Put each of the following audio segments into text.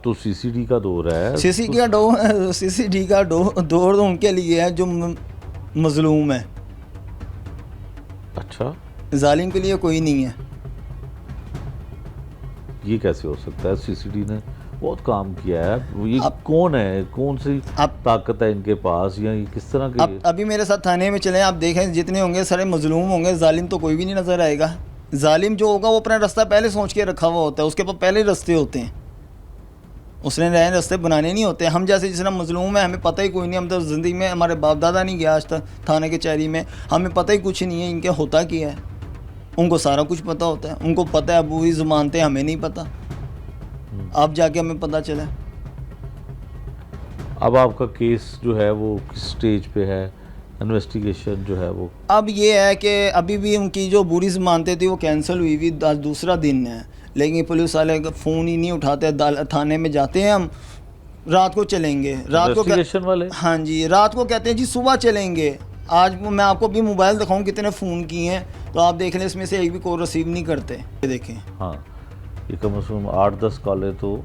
तो सीसीडी का दौर है। सीसीडी का दौर तो उनके लिए है जो मजलूम है। अच्छा, जालिम के लिए कोई नहीं है। ये कैसे हो सकता है? सीसीडी ने बहुत काम किया है। ये कौन है, कौन सी ताकत है इनके पास, या ये किस तरह के? अभी मेरे साथ थाने में चले, आप देखें जितने होंगे सारे मजलूम होंगे, जालिम तो कोई भी नहीं नज़र आएगा। जालिम जो होगा वो अपना रास्ता पहले सोच के रखा हुआ होता है, उसके पास पहले रास्ते होते हैं, उसने नए रास्ते बनाने नहीं होते। हम जैसे जिस तरह मजलूम है, हमें पता ही कोई नहीं, हम तो ज़िंदगी में हमारे बाप दादा नहीं गया आज तक थाने के चेहरी में, हमें पता ही कुछ नहीं है इनके होता क्या है। उनको सारा कुछ पता होता है, उनको पता है अबू ही ज़मानते, हमें नहीं पता, अब जाके हमें पता चला। अब आपका केस जो है वो किस स्टेज पे है? इन्वेस्टिगेशन जो है वो अब ये है कि अभी भी उनकी जो बुरी ज़मानतें थी वो कैंसिल हुई हुई, आज दूसरा दिन है, लेकिन पुलिस वाले फ़ोन ही नहीं उठाते। थाने में जाते हैं हम, रात को चलेंगे, रात को वाले, हाँ जी, रात को कहते हैं जी सुबह चलेंगे। आज मैं आपको भी मोबाइल दिखाऊं कितने फ़ोन किए हैं, तो आप देख लें, इसमें से एक भी कॉल रिसीव नहीं करते। ये देखें, हाँ, ये कम से कम 8-10 कॉलें तो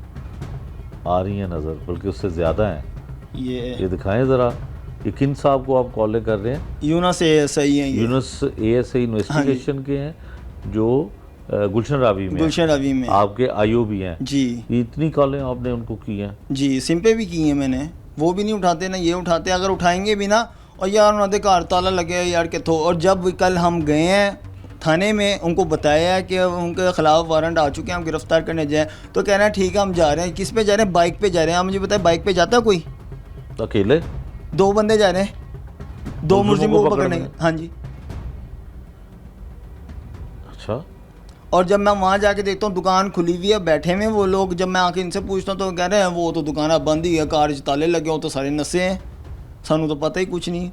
आ रही हैं नज़र, बल्कि उससे ज़्यादा हैं। ये दिखाएं ज़रा, ये किन साहब को आप कॉलें कर रहे हैं? यूनुस ASI हैं, यूनुस ASI इन्वेस्टिगेशन के हैं, जो गुलशन रावी में आपके IO भी हैं जी। इतनी कॉलें आपने उनको की हैं? जी, सिम पे भी की हैं मैंने, वो भी नहीं उठाते ना ये उठाते। अगर उठाएंगे भी ना, और यार उन्होंने घर ताला लगे यार के थो। और जब कल हम गए हैं थाने में, उनको बताया है कि उनके ख़िलाफ़ वारंट आ चुके हैं, हम गिरफ़्तार करने जाएँ, तो कह रहे हैं ठीक है हम जा रहे हैं। किस पे जा रहे हैं? बाइक पे जा रहे हैं। आप मुझे बताएं, बाइक पे जाता है कोई? अकेले 2 बंदे जा रहे हैं, 2 मुलजिमों को पकड़ने। हाँ जी। अच्छा। और जब मैं वहाँ जाके देखता हूँ दुकान खुली हुई है, बैठे हुए वो लोग, जब मैं आके इनसे पूछता हूँ तो कह रहे हैं वो तो दुकान बंद ही है, कार ताले लगे हो तो सारे नशे हैं, सानू तो पता ही कुछ नहीं।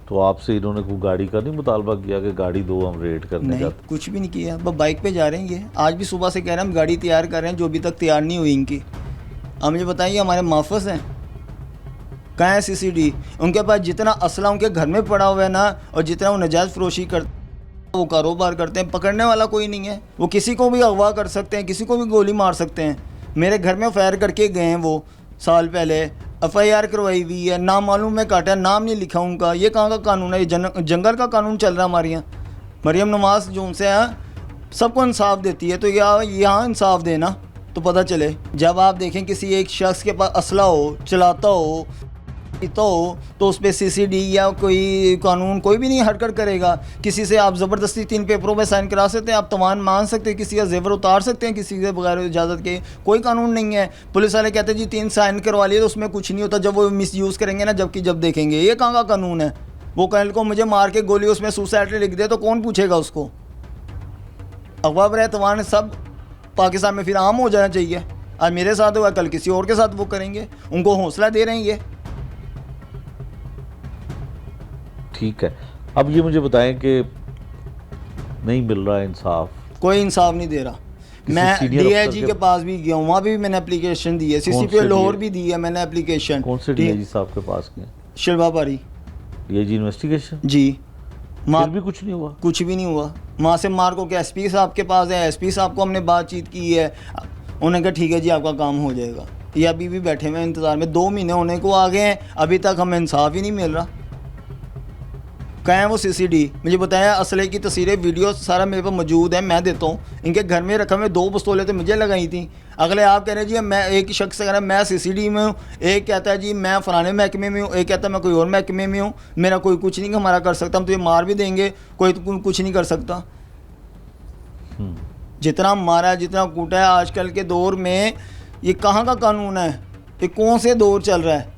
तो आपसे इन्होंने कोई गाड़ी का नहीं मुतालबा किया कि गाड़ी दो, हम रेड करने जाते? कुछ भी नहीं किया, बस बाइक पे जा रहे हैं ये। आज भी सुबह से कह रहे हैं हम गाड़ी तैयार कर रहे हैं, जो अभी तक तैयार नहीं हुई इनकी। आप मुझे बताइए हमारे माफस हैं कहाँ है CCD? उनके पास जितना असला उनके घर में पड़ा हुआ है ना, और जितना वो नजायज़ फरोशी करते, वो कारोबार करते हैं, पकड़ने वाला कोई नहीं है। वो किसी को भी अगवा कर सकते हैं, किसी को भी गोली मार सकते हैं। मेरे घर में फायर करके गए हैं वो, साल पहले FIR करवाई हुई है, नाम मालूम में काटा, नाम नहीं लिखा उनका। ये कहाँ का कानून है? ये जंगल का कानून चल रहा है हमारे यहाँ। मरियम नवाज जो उनसे है सबको इंसाफ देती है, तो यहाँ इंसाफ देना तो पता चले। जब आप देखें किसी एक शख्स के पास असला हो, चलाता हो, तो उस पर CCD या कोई कानून कोई भी नहीं हरकत करेगा। किसी से आप ज़बरदस्ती 3 पेपरों पे साइन करा सकते हैं, आप तवान मान सकते हैं, किसी का जेवर उतार सकते हैं किसी के बगैर इजाज़त के, कोई कानून नहीं है। पुलिस वाले कहते हैं जी 3 साइन करवा लिए, तो उसमें कुछ नहीं होता जब वो मिसयूज़ करेंगे ना, जबकि जब देखेंगे ये कहाँ का कानून है। वो कल को मुझे मार के गोली उसमें सुसाइड लिख दे तो कौन पूछेगा उसको? अगवा बर तवान सब पाकिस्तान में फिर आम हो जाना चाहिए। आज मेरे साथ हुआ, कल किसी और के साथ वो करेंगे। उनको हौसला दे रहे हैं ये। ठीक है, अब ये मुझे बताएं कि नहीं मिल रहा है इंसाफ, कोई इंसाफ नहीं दे रहा। मैं DIG के पास भी गया हूँ, वहाँ भी मैंने एप्लीकेशन दी है, CCP लाहौर भी दी है मैंने एप्लीकेशन। कौन से DIG साहब के पास गए? शिल्पा पारी, DIG इन्वेस्टिगेशन जी। फिर भी कुछ नहीं हुआ? कुछ भी नहीं हुआ। मासिम मार्को के SP साहब के पास है, SP साहब को हमने बातचीत की है, उन्होंने कहा ठीक है जी आपका काम हो जाएगा। ये अभी भी बैठे हुए इंतज़ार में, 2 महीने होने को आ गए हैं, अभी तक हमें इंसाफ ही नहीं मिल रहा। कहाँ है वो CCD? मुझे बताया असले की तस्वीरें, वीडियो सारा मेरे पास मौजूद है, मैं देता हूँ। इनके घर में रखा हुए 2 पिस्तौलें तो मुझे लगाई थी। अगले आप कह रहे हैं जी मैं, एक शख्स कह रहा है मैं CCD में हूँ, एक कहता है जी मैं फलाने महकमे में हूँ, एक कहता है मैं कोई और महकमे में हूँ, मेरा कोई कुछ नहीं हमारा कर सकता, हम तो ये मार भी देंगे, कोई तो कुछ नहीं कर सकता। जितना मारा है, जितना कूटा है आजकल के दौर में, ये कहाँ का कानून है? ये कौन से दौर चल रहा है?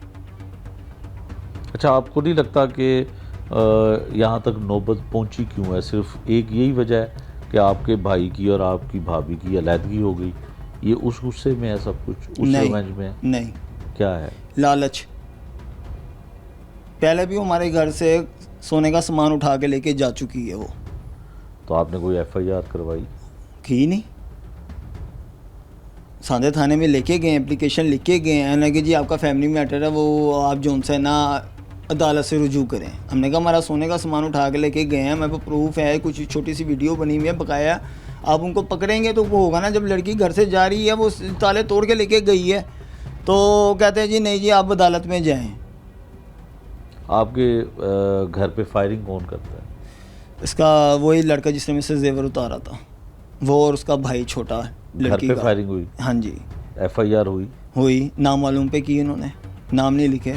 अच्छा, आपको नहीं लगता कि यहाँ तक नौबत पहुँची क्यों है? सिर्फ एक यही वजह है कि आपके भाई की और आपकी भाभी की अलहदगी हो गई, ये उस गुस्से में है सब कुछ, उस रिवेंज में है? नहीं, क्या है? लालच। पहले भी हमारे घर से सोने का सामान उठा के लेके जा चुकी है वो। तो आपने कोई FIR करवाई? की नहीं, सांदे थाने में लेके गए, एप्लीकेशन लिख के गए हैं ना कि जी आपका फैमिली मैटर है, वो आप जो उनसे ना अदालत से रुजू करें। हमने कहा हमारा सोने का सामान उठा के लेके गए हैं, मेरे पास प्रूफ है, कुछ छोटी सी वीडियो बनी हुई है बकाया, आप उनको पकड़ेंगे तो वो होगा ना, जब लड़की घर से जा रही है वो ताले तोड़ के लेके गई है तो कहते हैं जी नहीं जी आप अदालत में जाएं। आपके घर पे फायरिंग कौन करता है? इसका वही लड़का जिसने मुझसे जेवर उतारा था, वो और उसका भाई छोटा घर लड़की पे का। फायरिंग हुई? हाँ जी FIR हुई? हुई, नाम मालूम पे की उन्होंने, नाम नहीं लिखे।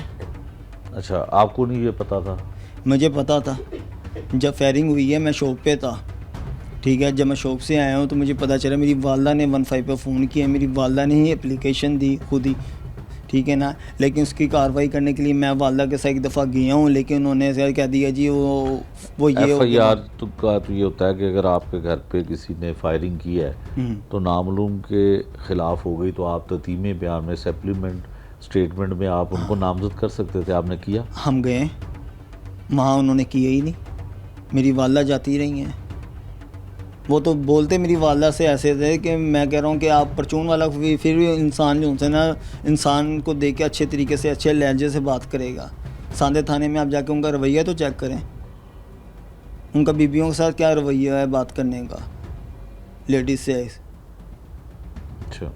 अच्छा, आपको नहीं ये पता था? मुझे पता था, जब फायरिंग हुई है मैं शॉप पे था, ठीक है। जब मैं शॉप से आया हूँ तो मुझे पता चला, मेरी वालदा ने 15 पे फ़ोन किया, मेरी वालदा ने ही एप्लीकेशन दी खुद ही, ठीक है ना। लेकिन उसकी कार्रवाई करने के लिए मैं वालदा के साथ एक दफ़ा गया हूँ, लेकिन उन्होंने ऐसा कह दिया जी वो ये हो गया। FIR तो का तो ये होता है कि अगर आपके घर पे किसी ने फायरिंग की है तो नामालूम के ख़िलाफ़ हो गई तो आप ततीमे बयान में सप्लीमेंट स्टेटमेंट में आप उनको नामजद कर सकते थे, आपने किया? हम गए वहाँ, उन्होंने किया ही नहीं, मेरी वालदा जाती रही हैं। वो तो बोलते मेरी वालदा से ऐसे थे कि मैं कह रहा हूँ कि आप परचून वाला फिर भी इंसान जो उनसे ना, इंसान को देख के अच्छे तरीके से अच्छे लहजे से बात करेगा। सांदे थाने में आप जाके उनका रवैया तो चेक करें, उनका बीबियों के साथ क्या रवैया है बात करने का, लेडीज़ से। अच्छा,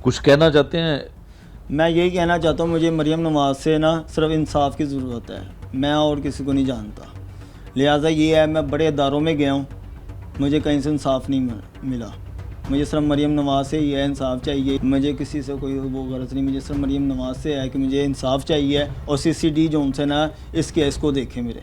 कुछ कहना चाहते हैं? मैं यही कहना चाहता हूँ, मुझे मरियम नवाज़ से ना सिर्फ इंसाफ की ज़रूरत है, मैं और किसी को नहीं जानता। लिहाजा ये है, मैं बड़े इदारों में गया हूँ, मुझे कहीं से इंसाफ नहीं मिला। मुझे सिर्फ मरियम नवाज़ से ही है इंसाफ चाहिए, मुझे किसी से कोई वो गरज नहीं, मुझे सिर्फ मरियम नवाज़ से है कि मुझे इंसाफ चाहिए और CCD जो उनसे ना इस केस को देखे मेरे।